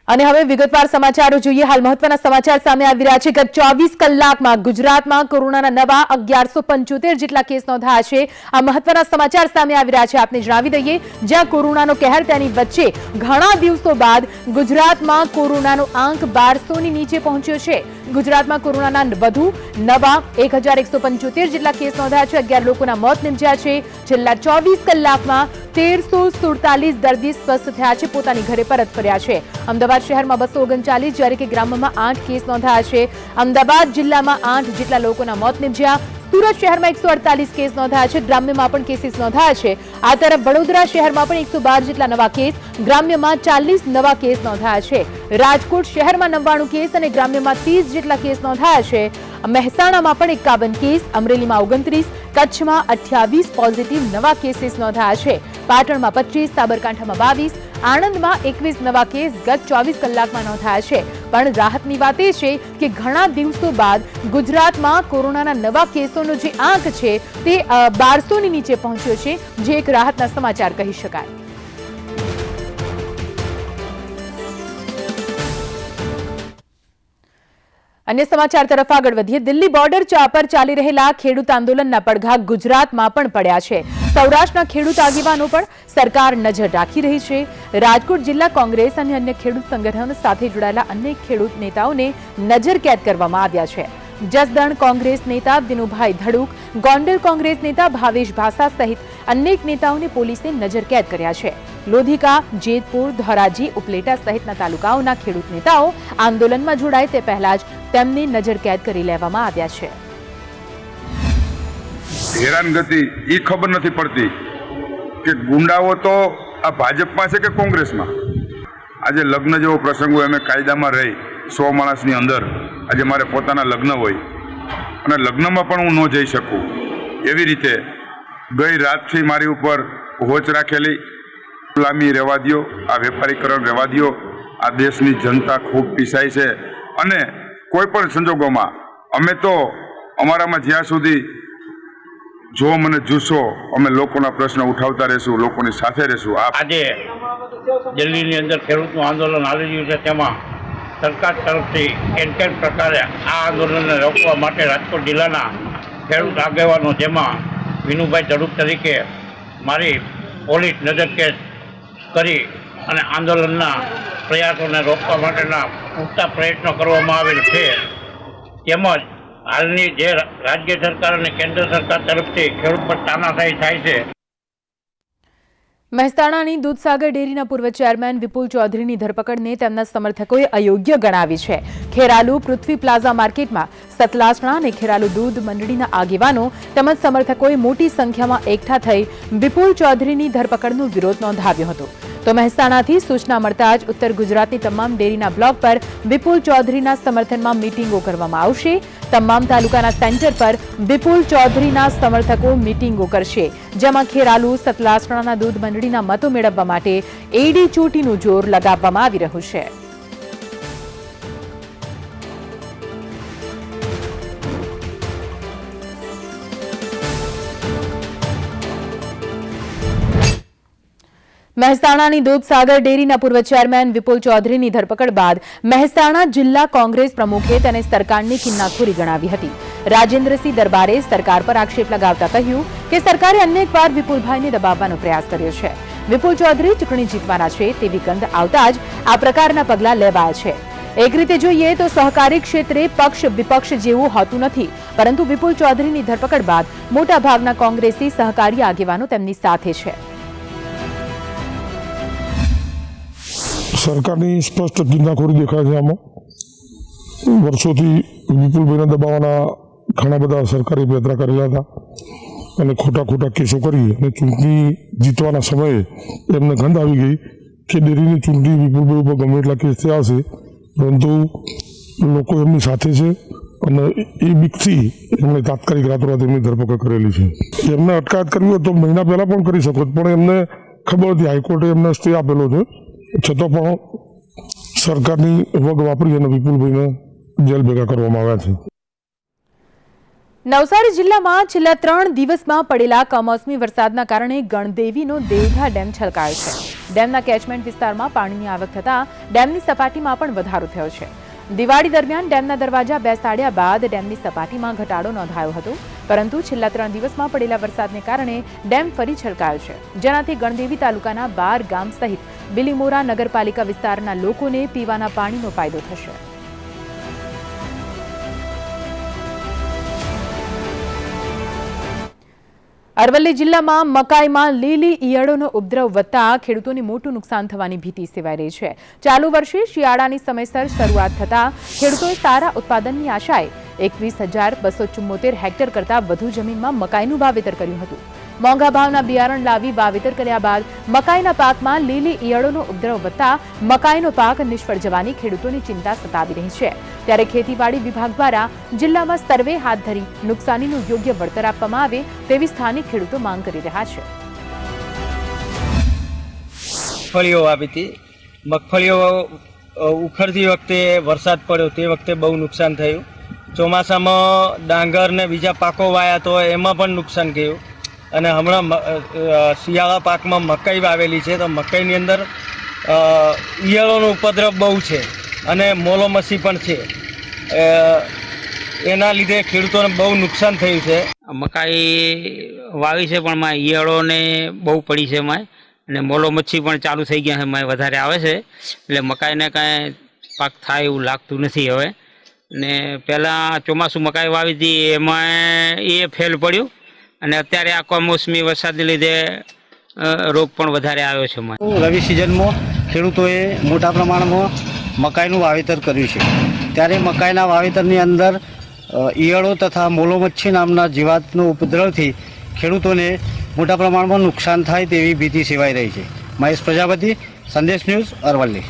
અને હવે વિગતવાર સમાચારો જોઈએ। હાલ મહત્વના સમાચાર સામે આવી રહ્યા છે। ગત 24 કલાકમાં ગુજરાતમાં કોરોનાના નવા 1175 જેટલા કેસ નોંધાયા છે। આ મહત્વના સમાચાર સામે આવી રહ્યા છે। આપને જણાવી દઈએ, જ્યાં કોરોનાનો કહેર તેની વચ્ચે ઘણા દિવસો બાદ ગુજરાતમાં કોરોનાનો આંક 1200ની નીચે પહોંચ્યો છે। ગુજરાતમાં કોરોનાના વધુ નવા 1175 જેટલા કેસ નોંધાયા છે। 11 લોકોના મોત નિપજ્યા છે। છેલ્લા 24 કલાકમાં 1347 દર્દી સ્વસ્થ થયા છે, પોતાની ઘરે પરત ફર્યા છે। અમદાવાદ શહેરમાં 239 જ્યારે કે ગ્રામ્યમાં 8 કેસ નોંધાયા છે। અમદાવાદ જિલ્લામાં 8 જેટલા લોકોના મોત નિપજ્યા। સુરત શહેરમાં 148 કેસ નોંધાયા છે, ગ્રામ્યમાં પણ કેસીસ નોંધાયા છે। આ તરફ વડોદરા શહેરમાં પણ 112 જેટલા નવા કેસ, ગ્રામ્યમાં 40 નવા કેસ નોંધાયા છે। રાજકોટ શહેરમાં 99 કેસ અને ગ્રામ્યમાં 30 જેટલા કેસ નોંધાયા છે। મહેસાણામાં પણ 51 કેસ, અમરેલીમાં 29, કચ્છમાં 28 પોઝિટિવ નવા કેસીસ નોંધાયા છે। પાટણમાં 25, સાબરકાંઠામાં 22, આણંદમાં 21 નવા કેસ ગત 24 કલાકમાં નોંધાયા છે। પણ રાહતની વાત એ છે કે ઘણા દિવસો બાદ ગુજરાતમાં કોરોનાના નવા કેસોનો જે આંક છે તે 1200ની નીચે પહોંચ્યો છે, જે એક રાહતના સમાચાર કહી શકાય। અન્ય સમાચાર તરફ આગળ વધીએ। દિલ્હી બોર્ડર પર ચાલી રહેલા ખેડૂત આંદોલનના પડઘા ગુજરાતમાં પણ પડ્યા છે। સૌરાષ્ટ્રના ખેડૂત આગેવાનો પણ સરકાર નજર રાખી રહી છે। રાજકોટ જિલ્લા કોંગ્રેસ અને અન્ય ખેડૂત સંગઠનો સાથે જોડાયેલા અનેક ખેડૂત નેતાઓને નજરકેદ કરવામાં આવ્યા છે। જસદણ કોંગ્રેસ નેતા દિનુભાઈ ધડુક, ગોંડલ કોંગ્રેસ નેતા ભાવેશ ભાષા સહિત અનેક નેતાઓને પોલીસે નજરકેદ કર્યા છે। લોધિકા, જેતપુર, ધોરાજી, ઉપલેટા સહિતના તાલુકાઓના ખેડૂત નેતાઓ આંદોલનમાં જોડાય તે પહેલા જ તેમને નજરકેદ કરી લેવામાં આવ્યા છે। હેરાનગતિ એ ખબર નથી પડતી કે ગુંડાઓ તો આ ભાજપમાં છે કે કોંગ્રેસમાં। આજે લગ્ન જેવો પ્રસંગ હોય, અમે કાયદામાં રહી 100 માણસની અંદર આજે મારે પોતાના લગ્ન હોય અને લગ્નમાં પણ હું ન જઈ શકું, એવી રીતે ગઈ રાતથી મારી ઉપર હોચ રાખેલી ગુલામી રહેવા દો, આ વેપારીકરણ રહેવા દો। આ દેશની જનતા ખૂબ પીસાય છે અને કોઈ પણ સંજોગોમાં અમે તો અમારામાં જ્યાં સુધી જો મને જુસ્સો, અમે લોકોના પ્રશ્ન ઉઠાવતા રહેશું, લોકોની સાથે રહેશું। આજે દિલ્હીની અંદર ખેડૂતનું આંદોલન હાલી રહ્યું છે, તેમાં સરકાર તરફથી કેન પ્રકારે આ આંદોલનને રોકવા માટે રાજકોટ જિલ્લાના ખેડૂત આગેવાનો, જેમાં વિનુભાઈ ધડુક તરીકે મારી પોલીસ નજરકેદ કરી અને આંદોલનના પ્રયાસોને રોકવા માટેના પૂરતા પ્રયત્નો કરવામાં આવેલ છે। તેમજ હાલની જે રાજ્ય સરકાર અને કેન્દ્ર સરકાર તરફથી ખેડૂત પર તાનાશાહી થાય છે। મહેસાણાની દૂધસાગર ડેરીના પૂર્વ ચેરમેન વિપુલ ચૌધરીની ધરપકડને તેમના સમર્થકોએ અયોગ્ય ગણાવી છે। ખેરાલુ પૃથ્વી પ્લાઝા માર્કેટમાં સતલાસણા અને ખેરાલુ દૂધ મંડળીના આગેવાનો તેમજ સમર્થકોએ મોટી સંખ્યામાં એકઠા થઈ વિપુલ ચૌધરીની ધરપકડનો વિરોધ નોંધાવ્યો હતો। તો મહેસાણાથી સૂચના મળતા જ ઉત્તર ગુજરાતની તમામ ડેરીના બ્લોક પર વિપુલ ચૌધરીના સમર્થનમાં મીટિંગો કરવામાં આવશે। તમામ તાલુકાના સેન્ટર પર વિપુલ ચૌધરીના સમર્થકો મીટિંગો કરશે, જેમાં ખેરાલુ સતલાસણાના દૂધ મંડળીના મતો મેળવવા માટે એડી ચોટીનું જોર લગાવવામાં આવી રહ્યું છે। મહેસાણાની દૂધસાગર ડેરીના પૂર્વ ચેરમેન વિપુલ ચૌધરીની ધરપકડ બાદ મહેસાણા જિલ્લા કોંગ્રેસ પ્રમુખે તેને સરકારની કિન્નાખોરી ગણાવી હતી। રાજેન્દ્રસિંહ દરબારે સરકાર પર આક્ષેપ લગાવતા કહ્યું કે સરકારે અનેકવાર વિપુલભાઈને દબાવવાનો પ્રયાસ કર્યો છે। વિપુલ ચૌધરી ચૂંટણી જીતવાના છે તેવી ગંધ આવતા જ આ પ્રકારના પગલાં લેવાયા છે। એક રીતે જોઈએ તો સહકારી ક્ષેત્રે પક્ષ વિપક્ષ જેવું હોતું નથી, પરંતુ વિપુલ ચૌધરીની ધરપકડ બાદ મોટાભાગના કોંગ્રેસી સહકારી આગેવાનો તેમની સાથે છે। સરકારની સ્પષ્ટ કિન્નાખોરી દેખાય છે। આમાં વર્ષોથી વિપુલભાઈને દબાવવાના ઘણા બધા સરકારી પ્રયત્ન કરેલા હતા અને ખોટા કેસો કરી અને ચૂંટણી જીતવાના સમયે એમને ગંધ આવી ગઈ કે ડેરીની ચૂંટણી વિપુલભાઈ ઉપર ગમે એટલા કેસ થયા હશે, પરંતુ લોકો એમની સાથે છે અને એ બીકથી એમણે તાત્કાલિક રાતોરાત એમની ધરપકડ કરેલી છે। એમને અટકાયત કરવી હોય તો મહિના પહેલાં પણ કરી શકો, પણ એમને ખબર હતી હાઈકોર્ટે એમને સ્ટે આપેલો છે, છતાં પણ સરકારની વગ વાપરી અને વિપુલભાઈને જેલ ભેગા કરવામાં આવ્યા છે। નવસારી જિલ્લામાં છેલ્લા 3 દિવસમાં પડેલા કમોસમી વરસાદના કારણે ગણદેવીનો દેવધા ડેમ છલકાયો છે. ડેમના કેચમેન્ટ વિસ્તારમાં પાણીની આવક થતાં ડેમની સપાટીમાં પણ વધારો થયો છે. દિવાળી દરમિયાન ડેમના દરવાજા બેસાડ્યા બાદ ડેમની સપાટીમાં ઘટાડો નોંધાયો હતો, પરંતુ છેલ્લા 3 દિવસમાં પડેલા વરસાદને કારણે ડેમ ફરી છલકાયો છે, જેનાથી ગણદેવી તાલુકાના 12 ગામ સહિત બિલીમોરા નગરપાલિકા વિસ્તારના લોકોને પીવાના પાણીનો ફાયદો થશે. અરવલ્લી જિલ્લામાં મકાઈમાં લીલી ઈયળોનો ઉપદ્રવ વધતા ખેડૂતોને મોટું નુકસાન થવાની ભીતિ સેવાઈ રહી છે. ચાલુ વર્ષે શિયાળાની સમયસર શરૂઆત થતાં ખેડૂતોએ સારા ઉત્પાદનની આશાએ 21,274 હેક્ટર કરતાં વધુ જમીનમાં મકાઈનું વાવેતર કર્યું હતું. મોંઘા ભાવના બિયારણ લાવી વાવેતર કર્યા બાદ મકાઈના પાકમાં લીલી ઈયળોનો ઉપદ્રવ વધતા મકાઈનો પાક નિષ્ફળ જવાની ખેડૂતોની ચિંતા સતાવી રહી છે. ત્યારે ખેતીવાડી વિભાગ દ્વારા જિલ્લામાં સર્વે હાથ ધરી નુકસાનીનું યોગ્ય વળતર આપવામાં આવે તેવી સ્થાનિક ખેડૂતો માંગ કરી રહ્યા છે. મગફળીઓ વાવી હતી. મગફળીઓ ઉખડતી વખતે વરસાદ પડ્યો તે વખતે બહુ નુકસાન થયું. ચોમાસામાં ડાંગર ને બીજા પાકો વાયા તો એમાં પણ નુકસાન ગયું. અને હમણાં શિયાળા પાકમાં મકાઈ વાવેલી છે તો મકાઈની અંદર ઈયળોનો ઉપદ્રવ બહુ છે અને મોલોમસી પણ છે. એના લીધે ખેડૂતોને બહુ નુકસાન થયું છે. મકાઈ વાવી છે પણ એમાં ઈયળોને બહુ પડી છે એમાં, અને મોલો મચ્છી પણ ચાલુ થઈ ગયા છે, એમાં વધારે આવે છે, એટલે મકાઈને કાંઈ પાક થાય એવું લાગતું નથી હવે. ને પહેલાં ચોમાસું મકાઈ વાવી હતી એમાં એ ફેલ પડ્યું, અને અત્યારે આ કમોસમી વરસાદને લીધે રોગ પણ વધારે આવ્યો છે. રવિ સિઝનમાં ખેડૂતોએ મોટા પ્રમાણમાં મકાઈનું વાવેતર કર્યું છે. ત્યારે મકાઈના વાવેતરની અંદર ઈયળો તથા મોલોમચ્છી નામના જીવાતનો ઉપદ્રવથી ખેડૂતોને મોટા પ્રમાણમાં નુકસાન થાય તેવી ભીતિ સેવાઈ રહી છે. મહેશ પ્રજાપતિ, સંદેશ ન્યૂઝ, અરવલ્લી.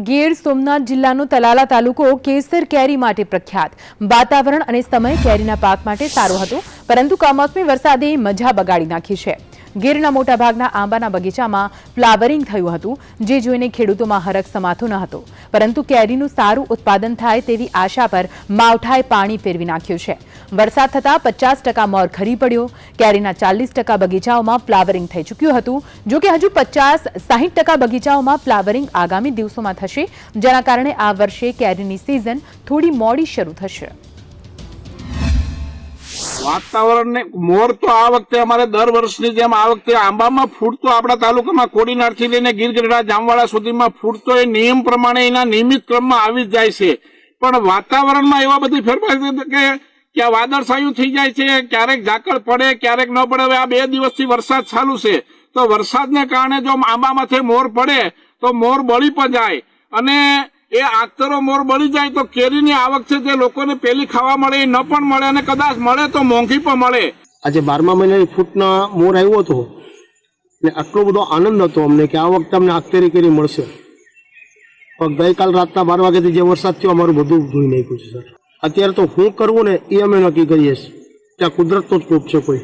ગીર સોમનાથ જિલ્લાનો તલાલા તાલુકો કેસર કેરી માટે પ્રખ્યાત. વાતાવરણ અને સમય કેરીના પાક માટે સારો હતો, પરંતુ કમોસમી વરસાદે મજા બગાડી નાખી છે. ગીરના મોટાભાગના આંબાના બગીચામાં ફ્લાવરિંગ થયું હતું, જે જોઈને ખેડૂતોમાં હરખ સમાતો ન હતો, પરંતુ કેરીનું સારું ઉત્પાદન થાય તેવી આશા પર માવઠાએ પાણી ફેરવી નાખ્યું છે. વરસાદ થતાં 50% મોર ખરી પડ્યો. કેરીના 40% બગીચાઓમાં ફ્લાવરિંગ થઈ ચૂક્યું હતું, જો કે હજુ 50-60% બગીચાઓમાં ફ્લાવરિંગ આગામી દિવસોમાં થશે, જેના કારણે આ વર્ષે કેરીની સિઝન થોડી મોડી શરૂ થશે. વાતાવરણને મોર તો આ વખતે અમારે દર વર્ષની જેમ આ વખતે આંબામાં ફૂટતો આપણા તાલુકામાં કોડીનારથી લઈને ગીરગઢડા જામવાડા સુધીમાં ફૂટતો એ નિયમ પ્રમાણે એના નિયમિત ક્રમમાં આવી જ જાય છે. પણ વાતાવરણમાં એવા બધી ફેરફાર છે કે વાદળછાયું થઈ જાય છે, ક્યારેક ઝાકળ પડે ક્યારેક ન પડે. હવે આ 2 દિવસથી વરસાદ ચાલુ છે, તો વરસાદને કારણે જો આંબામાંથી મોર પડે તો મોર બળી પણ જાય, અને એ આખતરો મોર બળી જાય તો કેરીની આવક છે તે લોકોને પેલી ખાવા મળે એ ન પણ મળે, અને કદાચ મળે તો મોંઘી પણ મળે. આજે 12મા મહિનાની ફૂટના મોર આવ્યો હતો ને આટલો બધો આનંદ હતો અમને કે આ વખતે અમને આખતેરી કેરી મળશે. પણ ગઈકાલ રાતના 12 વાગ્યાથી જે વરસાદ થયો અમારું બધું ધોઈ નાખ્યું છે સર. અત્યારે તો શું કરવું ને એ અમે નક્કી કરીએ છીએ. ત્યાં કુદરતનો જ કોપ છે. કોઈ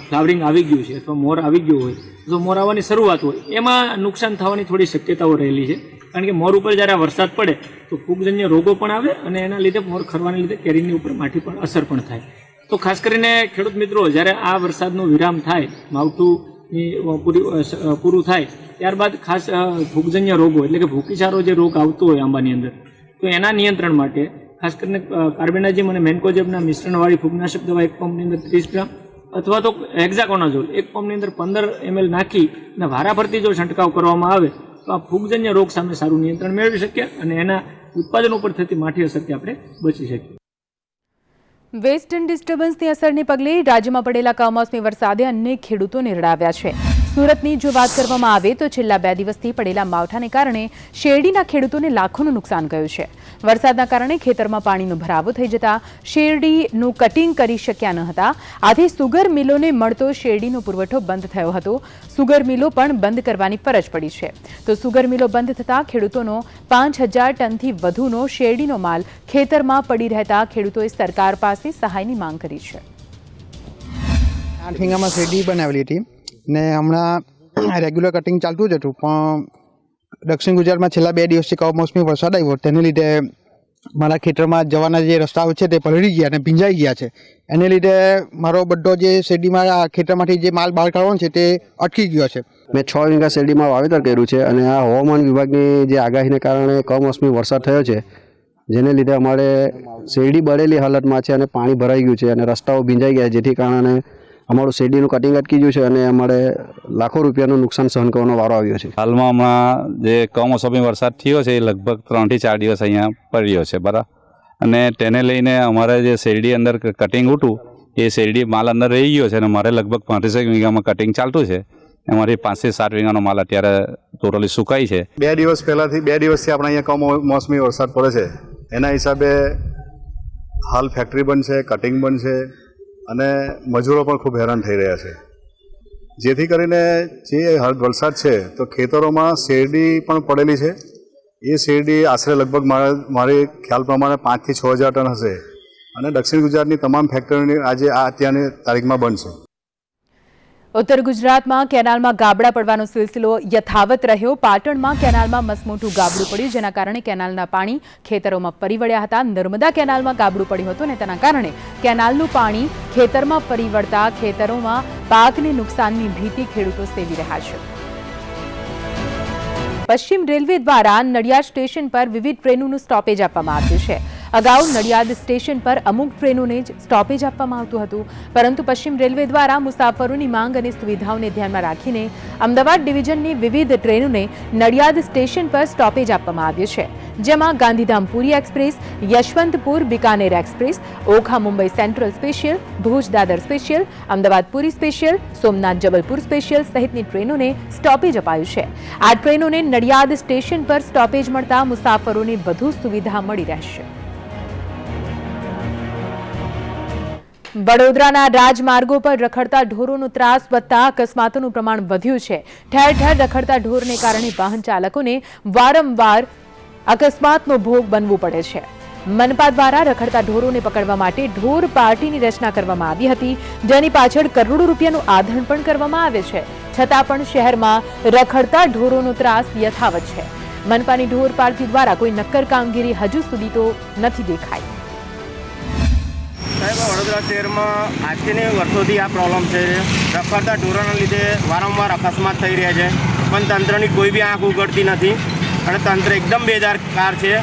ફ્લાવરિંગ આવી ગયું છે અથવા મોર આવી ગયું હોય તો મોર આવવાની શરૂઆત હોય એમાં નુકસાન થવાની થોડી શક્યતાઓ રહેલી છે, કારણ કે મોર ઉપર જ્યારે વરસાદ પડે તો ફૂગજન્ય રોગો પણ આવે, અને એના લીધે મોર ખરવાને લીધે કેરીની ઉપર માઠી પણ અસર પણ થાય. તો ખાસ કરીને ખેડૂત મિત્રો, જ્યારે આ વરસાદનો વિરામ થાય, માવઠુંની પૂરું થાય, ત્યારબાદ ખાસ ફૂગજન્ય રોગો એટલે કે ભૂકીસારો જે રોગ આવતો હોય આંબાની અંદર, તો એના નિયંત્રણ માટે ખાસ કરીને કાર્બેન્ડાઝિમ અને મેન્કોઝેબના મિશ્રણવાળી ફૂગનાશક દવા 1 પંપની અંદર 30 ગ્રામ અથવા તો હેક્ઝાકોનાઝોલ 1 પંપની અંદર 15 ml નાખી અને વારાફરતી જો છંટકાવ કરવામાં આવે તો આ ફૂગજન્ય રોગ સામે સારું નિયંત્રણ મેળવી શકીએ અને એના ઉત્પાદન ઉપર થતી માઠી અસરથી આપણે બચી શકીએ. વેસ્ટર્ન ડિસ્ટર્બન્સની અસરને પગલે રાજ્યમાં પડેલા કમોસમી વરસાદે અનેક ખેડૂતોને રડાવ્યા છે. સુરતની જો વાત કરવામાં આવે તો છેલ્લા 2 દિવસથી પડેલા માવઠાને કારણે શેરડીના ખેડૂતોને લાખોનું નુકસાન ગયું છે. વરસાદના કારણે ખેતરમાં પાણીનો ભરાવો થઈ જતા શેરડીનું કટિંગ કરી શક્યા ન હતા. આથી સુગર મિલોને મળતો શેરડીનો પુરવઠો બંધ થયો હતો. સુગર મિલો પણ બંધ કરવાની ફરજ પડી છે. તો સુગર મિલો બંધ થતાં ખેડૂતોનો 5000 ટનથી વધુનો શેરડીનો માલ ખેતરમાં પડી રહેતા ખેડૂતોએ સરકાર પાસે સહાયની માંગ કરી છે. 8 વીઘામાં શેરડી બનાવેલી હતી ને હમણાં રેગ્યુલર કટિંગ ચાલતું જ હતું, પણ દક્ષિણ ગુજરાતમાં છેલ્લા 2 દિવસથી કમોસમી વરસાદ આવ્યો, તેને લીધે મારા ખેતરમાં જવાના જે રસ્તાઓ છે તે પલળી ગયા અને ભીંજાઈ ગયા છે. એને લીધે મારો બધો જે શેરડીમાં ખેતરમાંથી જે માલ બહાર કાઢવાનો છે તે અટકી ગયો છે. મેં 6 વીઘા શેરડીમાં વાવેતર કર્યું છે અને આ હવામાન વિભાગની જે આગાહીને કારણે કમોસમી વરસાદ થયો છે, જેને લીધે અમારે શેરડી બળેલી હાલતમાં છે અને પાણી ભરાઈ ગયું છે અને રસ્તાઓ ભીંજાઈ ગયા, જેથી કારણે અમારું શેરડીનું કટિંગ અટકી ગયું છે અને અમારે લાખો રૂપિયાનું નુકસાન સહન કરવાનો વારો આવ્યો છે. હાલમાં હમણાં જે કમોસમી વરસાદ થયો છે એ લગભગ 3 થી 4 દિવસ અહીંયા પડ્યો છે, બરાબર. અને તેને લઈને અમારે જે શેરડી અંદર કટિંગ હતું એ શેરડી માલ અંદર રહી ગયો છે અને મારે લગભગ 35 વીઘામાં કટિંગ ચાલતું છે. અમારી 5 થી 7 વીઘાનો માલ અત્યારે ટોટલી સુકાઈ છે. 2 દિવસથી આપણે અહીંયા કમોસમી વરસાદ પડે છે, એના હિસાબે હાલ ફેક્ટરી બંધ છે, કટિંગ બંધ છે અને મજૂરો પણ ખૂબ હેરાન થઈ રહ્યા છે. જેથી કરીને જે વરસાદ છે તો ખેતરોમાં શેરડી પણ પડેલી છે. એ શેરડી આશરે લગભગ મારી ખ્યાલ પ્રમાણે 5 થી 6 હજાર ટન હશે અને દક્ષિણ ગુજરાતની તમામ ફેક્ટરીઓની આજે અત્યારની તારીખમાં બંધ છે. ઉત્તર ગુજરાતમાં કેનાલમાં ગાબડા પડવાનો સિલસિલો યથાવત રહ્યો. પાટણમાં કેનાલમાં મસમોટું ગાબડું પડ્યું, જેના કારણે કેનાલના પાણી ખેતરોમાં ફરી વળ્યા હતા. નર્મદા કેનાલમાં ગાબડું પડ્યું હતું અને તેના કારણે કેનાલનું પાણી ખેતરમાં ફરી વળતા ખેતરોમાં પાકને નુકસાનની ભીતિ ખેડૂતો સેવી રહ્યા છે. પશ્ચિમ રેલવે દ્વારા નડિયાદ સ્ટેશન પર વિવિધ ટ્રેનોનું સ્ટોપેજ આપવામાં આવ્યું છે. અગાઉ નડિયાદ સ્ટેશન પર અમુક ટ્રેનોને જ સ્ટોપેજ આપવામાં આવતું હતું, પરંતુ પશ્ચિમ રેલવે દ્વારા મુસાફરોની માંગ અને સુવિધાઓને ધ્યાનમાં રાખીને અમદાવાદ ડિવિઝનની વિવિધ ટ્રેનોને નડિયાદ સ્ટેશન પર સ્ટોપેજ આપવામાં આવ્યું છે, જેમાં Gandhidham Puri express, Yesvantpur Bikaner express, Okha Mumbai Central special, Bhuj Dadar special, Ahmedabad Puri special, Somnath Jabalpur special સહિતની ટ્રેનોને સ્ટોપેજ અપાયું છે. આ ટ્રેનોને નડિયાદ સ્ટેશન પર સ્ટોપેજ મળતા મુસાફરોને વધુ સુવિધા મળી રહેશે. વડોદરાના રાજમાર્ગો પર રખડતા ઢોરોનો ત્રાસ વધતા અકસ્માતોનું પ્રમાણ વધ્યું છે. ઠેર ઠેર રખડતા ઢોરને કારણે વાહન ચાલકોને વારંવાર અકસ્માતનો ભોગ બનવું પડે છે. મનપા દ્વારા રખડતા ઢોરોને પકડવા માટે ઢોર પાર્ટીની રચના કરવામાં આવી હતી, જેની પાછળ કરોડો રૂપિયાનું આધણ પણ કરવામાં આવે છે. છતાં પણ શહેરમાં રખડતા ઢોરોનો ત્રાસ યથાવત છે. મનપાની ઢોર પાર્ટી દ્વારા કોઈ નક્કર કામગીરી હજુ સુધી તો નથી દેખાઈ. સાહેબ, વડોદરા શહેરમાં આજથી વર્ષોથી આ પ્રોબ્લેમ છે. રખડતા ઢોરોના લીધે વારંવાર અકસ્માત થઈ રહ્યા છે, પણ તંત્રની કોઈ બી આંખ ઉઘડતી નથી અને તંત્ર એકદમ બેદરકાર છે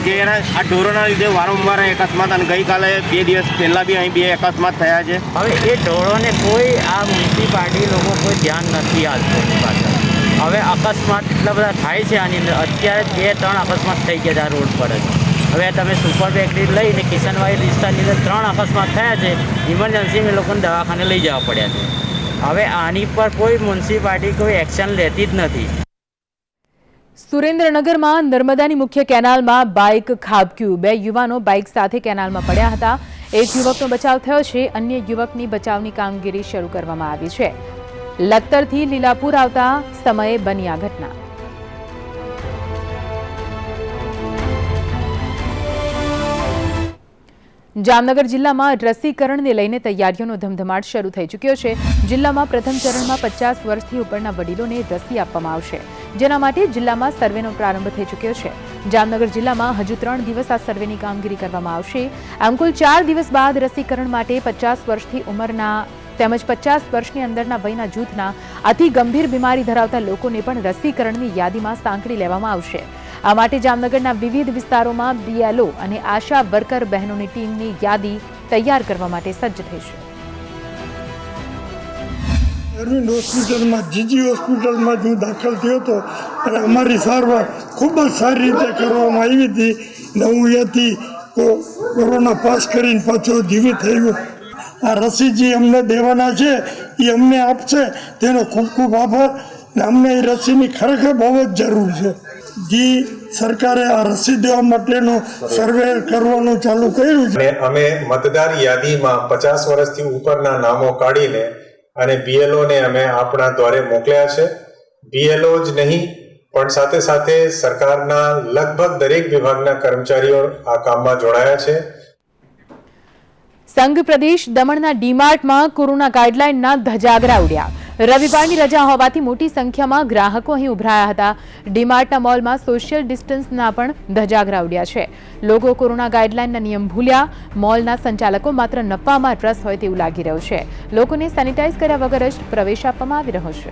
કે આ ઢોરોના લીધે વારંવાર અકસ્માત, અને ગઈકાલે 2 દિવસ પહેલાં બી અહીં 2 અકસ્માત થયા છે. હવે એ ઢોરોને કોઈ આ મ્યુનિસિપાલિટી લોકો કોઈ ધ્યાન નથી આપતું પાછળ. હવે અકસ્માત એટલા બધા થાય છે આની અંદર. અત્યારે 2-3 અકસ્માત થઈ ગયા છે આ રોડ પર જ. હવે તમે સુપર બેકરી લઈને કિશનવાડી વિસ્તારની અંદર 3 અકસ્માત થયા છે. ઇમરજન્સીમાં લોકોને દવાખાને લઈ જવા પડ્યા છે. હવે આની પર કોઈ મ્યુનિસિપાલિટી કોઈ એક્શન લેતી જ નથી. સુરેન્દ્રનગરમાં નર્મદાની મુખ્ય કેનાલમાં બાઇક ખાબક્યું. 2 યુવાનો બાઇક સાથે કેનાલમાં પડ્યા હતા. એક યુવકનો બચાવ થયો છે, અન્ય યુવકની બચાવની કામગીરી શરૂ કરવામાં આવી છે. લખતરથી લીલાપુર આવતા સમયે બની આ ઘટના. જામનગર જિલ્લામાં રસીકરણને લઈને તૈયારીઓનો ધમધમાટ શરૂ થઈ ચૂક્યો છે. જિલ્લામાં પ્રથમ ચરણમાં 50 વર્ષથી ઉપરના વડીલોને રસી આપવામાં આવશે, જેના માટે જિલ્લામાં સર્વેનો પ્રારંભ થઈ ચૂક્યો છે. જામનગર જિલ્લામાં હજુ 3 દિવસ આ સર્વેની કામગીરી કરવામાં આવશે. આમ કુલ 4 દિવસ બાદ રસીકરણ માટે 50 વર્ષથી ઉંમરના તેમજ 50 વર્ષની અંદરના વયના જૂથના અતિ ગંભીર બીમારી ધરાવતા લોકોને પણ રસીકરણની યાદીમાં સાંકળી લેવામાં આવશે. આ માટે જામનગરના વિવિધ વિસ્તારોમાં BLO અને આશા વર્કર બહેનોની ટીમની યાદી તૈયાર કરવા માટે સજ્જ થઈ છે. અરવિંદ હોસ્પિટલમાં જીજી હોસ્પિટલમાં હું દાખલ થયો હતો અને અમારી સારવાર ખૂબ જ સારી રીતે કરવામાં આવી હતી ને હું અહીંયાથી કોરોના પાસ કરીને પાછો જીવિત થયો. આ રસી જે અમને દેવાના છે એ અમને આપશે, તેનો ખૂબ ખૂબ આભાર. ને અમને એ રસીની ખરેખર બહુ જ જરૂર છે. જે સરકારે આ રસી દેવા માટેનું સર્વે કરવાનું ચાલુ કર્યું છે. અમે મતદાર યાદીમાં 50 વર્ષથી ઉપરના નામો કાઢીને અને BLOને અમે આપણા દ્વારે મોકલ્યા છે. BLO જ નહીં પણ સાથે સાથે સરકારના લગભગ દરેક વિભાગના કર્મચારીઓ આ કામમાં જોડાયા છે. સંઘ પ્રદેશ દમણના ડીમાર્ટમાં કોરોના ગાઈડલાઈનના ધજાગરા ઉડ્યા. રવિવારની રજા હોવાથી મોટી સંખ્યામાં ગ્રાહકો અહીં ઉભરાયા હતા. ડીમાર્ટના મોલમાં સોશિયલ ડિસ્ટન્સના પણ ધજાગરા ઉડ્યા છે. લોકો કોરોના ગાઈડલાઈનના નિયમ ભૂલ્યા. મોલના સંચાલકો માત્ર નફામાં રસ હોય તેવું લાગી રહ્યું છે. લોકોને સેનિટાઈઝ કર્યા વગર જ પ્રવેશ આપવામાં આવી રહ્યો છે.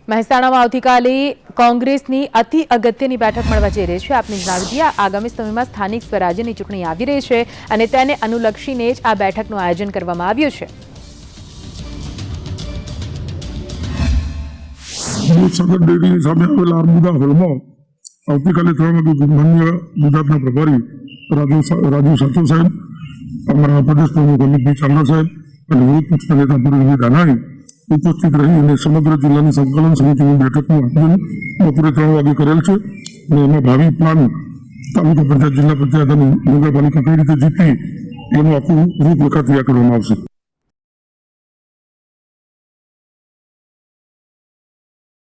મહેસાણામાં આવતીકાલે કોંગ્રેસની અતિ અગત્યની બેઠક મળવા જઈ રહી છે. આપને જણાવી દઈએ, આગામી સમયમાં સ્થાનિક સ્વરાજ્યની ચૂંટણી આવી રહી છે અને તેને અનુલક્ષીને જ આ બેઠકનું આયોજન કરવામાં આવ્યું છે. દૂધસાગર ડેરીની સામે આવેલા આરમુદા હોલમાં આવતીકાલે 3 વાગે માન્ય ગુજરાતના પ્રભારી રાજુ સાતો સાહેબ, અમારા પ્રદેશ પ્રમુખ અમિતભાઈ ચાવડા સાહેબ અને વિરોધ પક્ષના નેતા પુરેશભાઈ દાનાણી ઉપસ્થિત રહી અને સમગ્ર જિલ્લાની સંકલન સમિતિની બેઠકનું આયોજન બપોરે 3 વાગે કરેલ છે અને એમાં ભાવિ પ્લાન તાલુકા પંચાયત, જિલ્લા પંચાયત અને નગરપાલિકા કઈ રીતે જીતી એનું આખું રૂપરેખા તૈયાર કરવામાં આવશે.